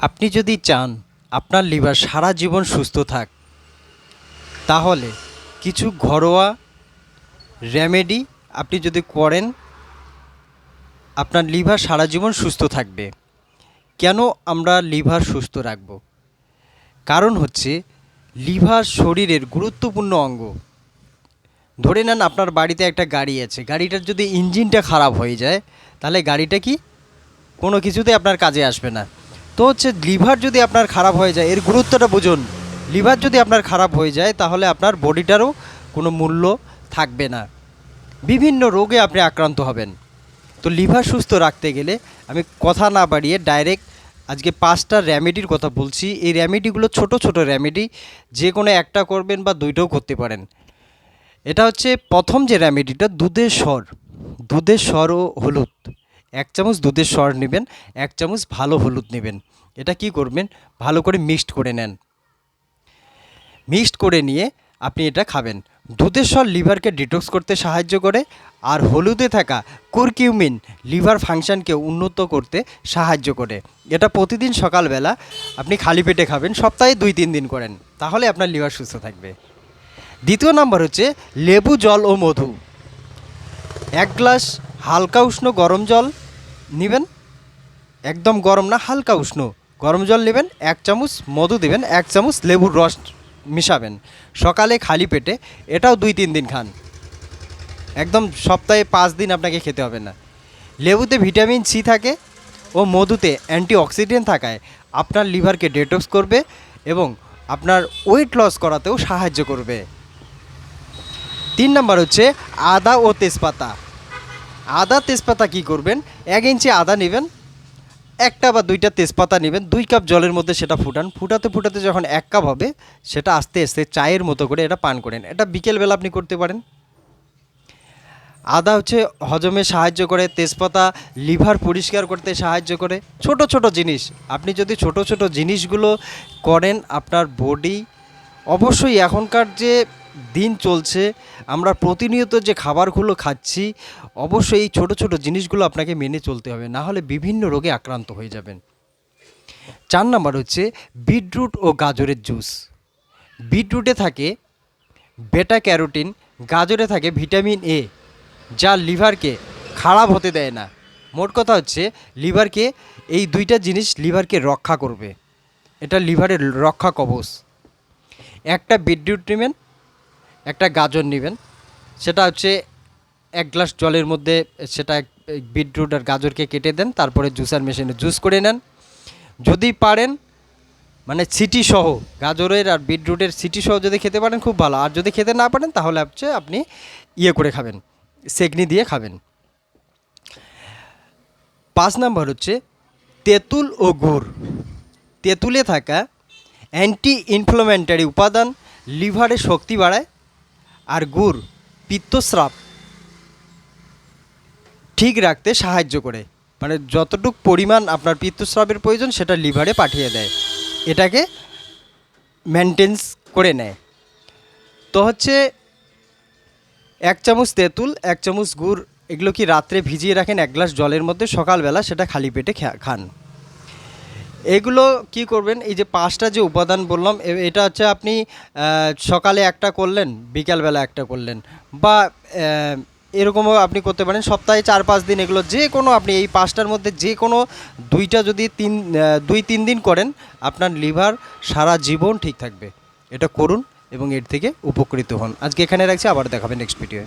আপনি যদি চান আপনার লিভার সারা জীবন সুস্থ থাক, তাহলে কিছু ঘরোয়া রেমেডি আপনি যদি করেন, আপনার লিভার সারা জীবন সুস্থ থাকবে। কেন আমরা লিভার সুস্থ রাখব? কারণ হচ্ছে লিভার শরীরের গুরুত্বপূর্ণ অঙ্গ। ধরে নেন আপনার বাড়িতে একটা গাড়ি আছে, গাড়িটার যদি ইঞ্জিনটা খারাপ হয়ে যায়, তাহলে গাড়িটা কি কোনো কিছুতে আপনার কাজে আসবে না। তো হচ্ছে লিভার যদি আপনার খারাপ হয়ে যায়, এর গুরুত্বটা বুঝুন। লিভার যদি আপনার খারাপ হয়ে যায়, তাহলে আপনার বডিটারও কোনো মূল্য থাকবে না, বিভিন্ন রোগে আপনি আক্রান্ত হবেন। তো লিভার সুস্থ রাখতে গেলে আমি কথা না বাড়িয়ে ডাইরেক্ট আজকে 5টা রেমেডির কথা বলছি। এই রেমেডিগুলো ছোট ছোট রেমেডি, যে কোনো একটা করবেন বা দুইটাও করতে পারেন। এটা হচ্ছে প্রথম যে রেমেডিটা, দুধের স্বর ও হলুদ। 1 চামচ দুধের স্বর নেবেন, 1 চামচ ভালো হলুদ নেবেন। এটা কি করবেন, ভালো করে মিক্সড করে নেন। মিক্সড করে নিয়ে আপনি এটা খাবেন। দুধের স্বর লিভারকে ডিটক্স করতে সাহায্য করে, আর হলুদে থাকা কুরকিউমিন লিভার ফাংশনকে উন্নত করতে সাহায্য করে। এটা প্রতিদিন সকালবেলা আপনি খালি পেটে খাবেন, সপ্তাহে 2-3 দিন করেন, তাহলে আপনার লিভার সুস্থ থাকবে। দ্বিতীয় নাম্বার হচ্ছে লেবু জল ও মধু। 1 গ্লাস হালকা উষ্ণ গরম জল নেবেন, একদম গরম না, হালকা উষ্ণ গরম জল নেবেন, 1 চামচ মধু দেবেন, 1 চামচ লেবুর রস মিশাবেন সকালে খালি পেটে। এটাও 2-3 দিন খান, একদম সপ্তাহে 5 দিন আপনাকে খেতে হবে না। লেবুতে ভিটামিন সি থাকে ও মধুতে অ্যান্টিঅক্সিডেন্ট থাকায় আপনার লিভারকে ডেটক্স করবে এবং আপনার ওয়েট লস করাতেও সাহায্য করবে। 3 নাম্বার হচ্ছে আদা ও তেজপাতা। আদা তেজপাতা কি করবেন, 1 ইঞ্চি আদা নেবেন, 1টা বা 2টা তেজপাতা নেবেন, 2 কাপ জলের মধ্যে সেটা ফুটান। ফুটাতে ফুটাতে যখন 1 কাপ হবে, সেটা আস্তে আস্তে চায়ের মতো করে এটা পান করেন। এটা বিকেলবেলা আপনি করতে পারেন। আদা হচ্ছে হজমে সাহায্য করে, তেজপাতা লিভার পরিষ্কার করতে সাহায্য করে। ছোট ছোট জিনিস, আপনি যদি ছোট ছোট জিনিসগুলো করেন, আপনার বডি অবশ্যই, এখনকার যে দিন চলছে, আমরা প্রতিনিয়ত যে খাবারগুলো খাচ্ছি, অবশ্যই এই ছোট ছোট জিনিসগুলো আপনাকে মেনে চলতে হবে, না হলে বিভিন্ন রোগে আক্রান্ত হয়ে যাবেন। 4 নাম্বার হচ্ছে বিটরুট ও গাজরের জুস। বিটরুটে থাকে বেটা ক্যারোটিন, গাজরে থাকে ভিটামিন এ, যা লিভারকে খারাপ হতে দেয় না। মোট কথা হচ্ছে লিভারকে, এই 2টা জিনিস লিভারকে রক্ষা করবে। এটা লিভারের রক্ষা কবচ। একটা বিটরুট নেবেন, একটা গাজর নেবেন, সেটা হচ্ছে 1 গ্লাস জলের মধ্যে সেটা বিটরুট আর গাজরকে কেটে দেন, তারপরে জুসার মেশিনে জুস করে নেন। যদি পারেন মানে সিটি সহ, গাজরের আর বিটরুটের সিটি সহ যদি খেতে পারেন খুব ভালো, আর যদি খেতে না পারেন তাহলে হচ্ছে আপনি ইয়ে করে খাবেন, সেকনি দিয়ে খাবেন। 5 নাম্বার হচ্ছে তেঁতুল ও গুড়। তেঁতুলে থাকা অ্যান্টি ইনফ্লামেটরি উপাদান লিভারে শক্তি বাড়ায়, আর গুড় পিত্তস্রাব ঠিক রাখতে সাহায্য করে। মানে যতটুক পরিমাণ আপনার পিত্তস্রাবের প্রয়োজন সেটা লিভারে পাঠিয়ে দেয়, এটাকে মেনটেন্স করে নেয়। তো হচ্ছে 1 চামচ তেঁতুল, 1 চামচ গুড়, এগুলো কি রাত্রে ভিজিয়ে রাখেন 1 গ্লাস জলের মধ্যে, সকালবেলা সেটা খালি পেটে খান। এগুলো কি করবেন, এই যে 5টা যে উপাদান বললাম, এটা হচ্ছে আপনি সকালে একটা করলেন, বিকালবেলা একটা করলেন, বা এরকমও আপনি করতে পারেন সপ্তাহে 4-5 দিন। এগুলো যে কোনো আপনি এই 5টার মধ্যে যে কোনো 2টা যদি 2-3 দিন করেন, আপনার লিভার সারা জীবন ঠিক থাকবে। এটা করুন এবং এর থেকে উপকৃত হন। আজকে এখানে রাখছি, আবার দেখাবেন নেক্সট ভিডিও।